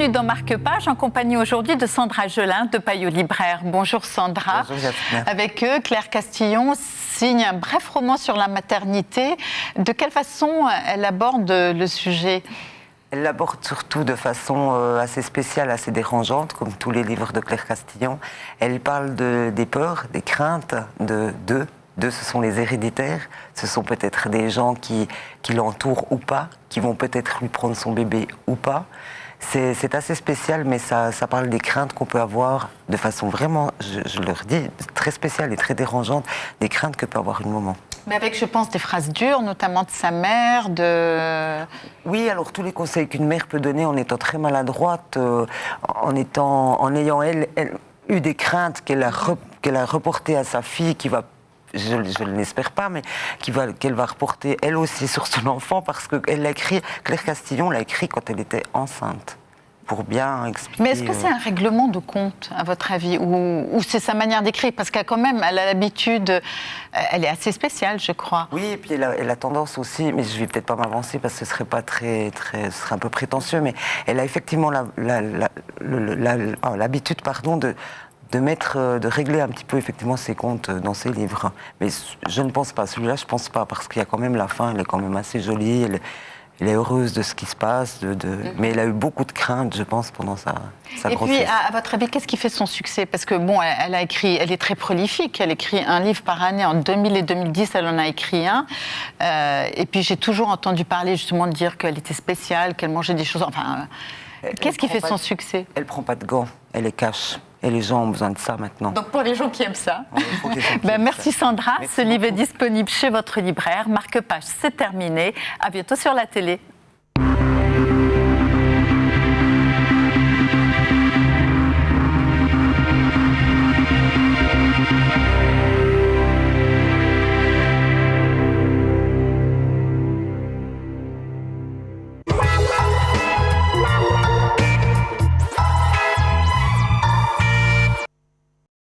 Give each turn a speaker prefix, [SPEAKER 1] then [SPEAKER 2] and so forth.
[SPEAKER 1] Bienvenue dans Marque-Page, en compagnie aujourd'hui de Sandra Gelin de Payot Libraire. Bonjour Sandra.
[SPEAKER 2] Bonjour Jasmine.
[SPEAKER 1] Avec eux, Claire Castillon signe un bref roman sur la maternité. De quelle façon elle aborde le sujet ?
[SPEAKER 2] Elle l'aborde surtout de façon assez spéciale, assez dérangeante, comme tous les livres de Claire Castillon. Elle parle des peurs, des craintes d'eux. D'eux, ce sont les héréditaires. Ce sont peut-être des gens qui l'entourent ou pas, qui vont peut-être lui prendre son bébé ou pas. C'est assez spécial, mais ça parle des craintes qu'on peut avoir de façon vraiment, je leur dis, très spéciale et très dérangeante, des craintes que peut avoir une maman.
[SPEAKER 1] Mais avec, je pense, des phrases dures, notamment de sa mère,
[SPEAKER 2] Oui, alors tous les conseils qu'une mère peut donner en étant très maladroite, en ayant elle eu des craintes qu'elle a reportées à sa fille, qui va, je ne l'espère pas, mais qu'elle va reporter elle aussi sur son enfant, parce qu'elle l'a écrit, Claire Castillon l'a écrit quand elle était enceinte, pour bien expliquer.
[SPEAKER 1] Mais est-ce que c'est un règlement de compte, à votre avis, ou c'est sa manière d'écrire ? Parce qu'elle, quand même, elle a l'habitude, elle est assez spéciale, je crois.
[SPEAKER 2] Oui, et puis elle a tendance aussi, mais je ne vais peut-être pas m'avancer parce que ce serait pas ce serait un peu prétentieux, mais elle a effectivement l'habitude, de régler un petit peu effectivement ses comptes dans ses livres. Mais je ne pense pas, celui-là je ne pense pas, parce qu'il y a quand même la fin, elle est quand même assez jolie, elle est heureuse de ce qui se passe, mais elle a eu beaucoup de craintes, je pense, pendant sa grossesse.
[SPEAKER 1] Et puis, à votre avis, qu'est-ce qui fait son succès ? Parce que, bon, elle est très prolifique, elle écrit un livre par année. En 2000 et 2010, elle en a écrit un. Et puis, j'ai toujours entendu parler, justement, de dire qu'elle était spéciale, qu'elle mangeait des choses... Enfin, qu'est-ce qui fait son succès ?
[SPEAKER 2] Elle ne prend pas de gants, elle les cache. Et les gens ont besoin de ça maintenant.
[SPEAKER 1] Donc pour les gens qui aiment ça.
[SPEAKER 2] Oui,
[SPEAKER 1] merci Sandra.
[SPEAKER 2] Merci
[SPEAKER 1] Ce livre est
[SPEAKER 2] beaucoup.
[SPEAKER 1] disponible chez votre libraire. Marque-Page, c'est terminé. À bientôt sur la télé.